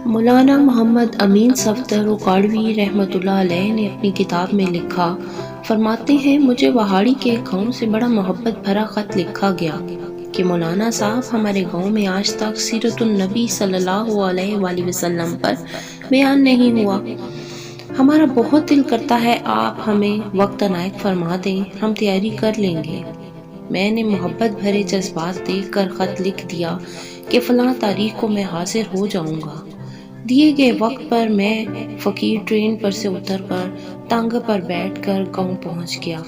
مولانا محمد امین صفدر اکاڑوی رحمۃ اللہ علیہ نے اپنی کتاب میں لکھا، فرماتے ہیں مجھے وہاڑی کے ایک گاؤں سے بڑا محبت بھرا خط لکھا گیا کہ مولانا صاحب ہمارے گاؤں میں آج تک سیرت النبی صلی اللہ علیہ وآلہ وسلم پر بیان نہیں ہوا۔ ہمارا بہت دل کرتا ہے آپ ہمیں وقت عنایت فرما دیں، ہم تیاری کر لیں گے۔ میں نے محبت بھرے جذبات دیکھ کر خط لکھ دیا کہ فلاں تاریخ کو میں حاضر ہو جاؤں گا۔ دیے گئے وقت پر میں فقیر ٹرین پر سے اتر کر ٹانگے پر بیٹھ کر گاؤں پہنچ گیا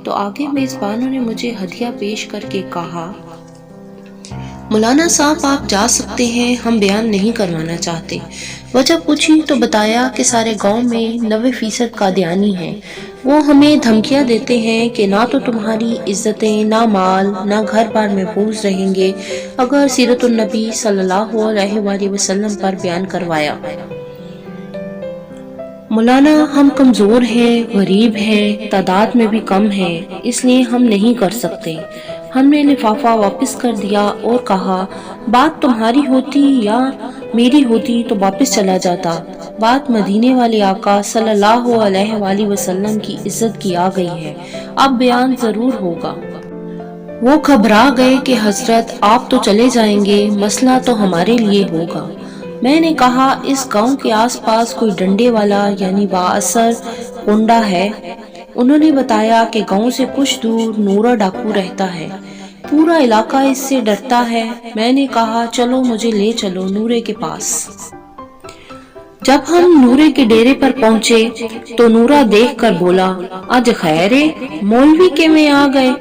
تو آگے میزبانوں نے مجھے ہدیہ پیش کر کے کہا، مولانا صاحب آپ جا سکتے ہیں، ہم بیان نہیں کروانا چاہتے۔ وجہ پوچھی تو بتایا کہ سارے گاؤں میں 90% قادیانی ہیں، وہ ہمیں دھمکیاں دیتے ہیں کہ نہ تو تمہاری عزتیں، نہ مال، نہ گھر بار محفوظ رہیں گے اگر سیرت النبی صلی اللہ علیہ وآلہ وسلم پر بیان کروایا۔ مولانا ہم کمزور ہیں، غریب ہیں، تعداد میں بھی کم ہیں، اس لیے ہم نہیں کر سکتے۔ ہم نے لفافہ واپس کر دیا اور کہا بات تمہاری ہوتی یا میری ہوتی تو واپس چلا جاتا، بات مدینے والے آقا صلی اللہ علیہ وآلہ وسلم کی عزت کی آ گئی ہے، اب بیان ضرور ہوگا۔ وہ گھبرا گئے کہ حضرت آپ تو چلے جائیں گے، مسئلہ تو ہمارے لیے ہوگا۔ میں نے کہا اس گاؤں کے آس پاس کوئی ڈنڈے والا یعنی بااثر گنڈا ہے؟ انہوں نے بتایا کہ گاؤں سے کچھ دور نورا ڈاکو رہتا ہے، پورا علاقہ اس سے ڈرتا ہے۔ میں نے کہا چلو مجھے لے چلو نورے کے پاس۔ جب ہم نورے کے ڈیرے پر پہنچے تو نورا دیکھ کر بولا، آج خیرے مولوی کے میں آ گئے۔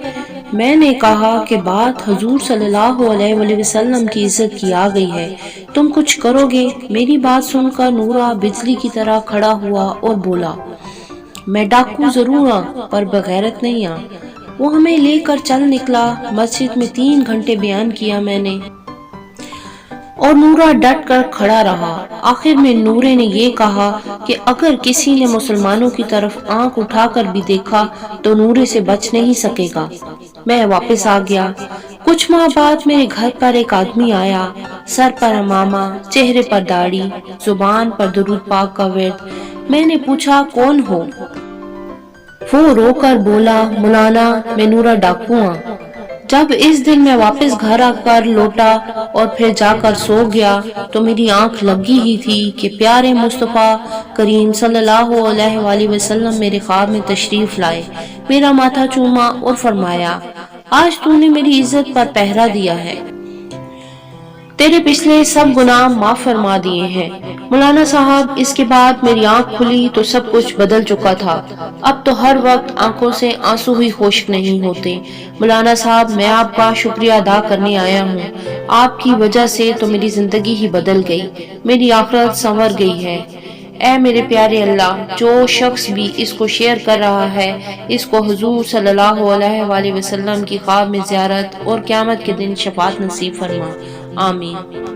میں نے کہا کہ بات حضور صلی اللہ علیہ وآلہ وسلم کی عزت کی آ گئی ہے، تم کچھ کرو گے؟ میری بات سن کر نورا بجلی کی طرح کھڑا ہوا اور بولا، میں ڈاکو ضرور ہاں پر بغیرت نہیں ہاں۔ وہ ہمیں لے کر چل نکلا۔ مسجد میں 3 گھنٹے بیان کیا میں نے اور نورا ڈٹ کر کھڑا رہا۔ آخر میں نورے نے یہ کہا کہ اگر کسی نے مسلمانوں کی طرف آنکھ اٹھا کر بھی دیکھا تو نورے سے بچ نہیں سکے گا۔ میں واپس آ گیا۔ کچھ ماہ بعد میرے گھر پر ایک آدمی آیا، سر پر عمامہ، چہرے پر داڑھی، زبان پر درود پاک کا ورد۔ میں نے پوچھا کون ہو؟ وہ رو کر بولا، مولانا میں نورا ڈاکو ہاں۔ جب اس دن میں واپس گھر آ کر لوٹا اور پھر جا کر سو گیا تو میری آنکھ لگی ہی تھی کہ پیارے مصطفیٰ کریم صلی اللہ علیہ وآلہ وسلم میرے خواب میں تشریف لائے، میرا ماتھا چوما اور فرمایا، آج تو نے میری عزت پر پہرا دیا ہے، تیرے پچھلے سب گناہ معاف فرما دیے ہیں۔ مولانا صاحب اس کے بعد میری آنکھ کھلی تو سب کچھ بدل چکا تھا۔ اب تو ہر وقت آنکھوں سے آنسو ہی خشک نہیں ہوتے۔ مولانا صاحب میں آپ کا شکریہ ادا کرنے آیا ہوں، آپ کی وجہ سے تو میری زندگی ہی بدل گئی، میری آخرت سنور گئی ہے۔ اے میرے پیارے اللہ، جو شخص بھی اس کو شیئر کر رہا ہے اس کو حضور صلی اللہ علیہ وآلہ وسلم کی خواب میں زیارت اور قیامت کے دن شفاعت نصیب فرما، آمین۔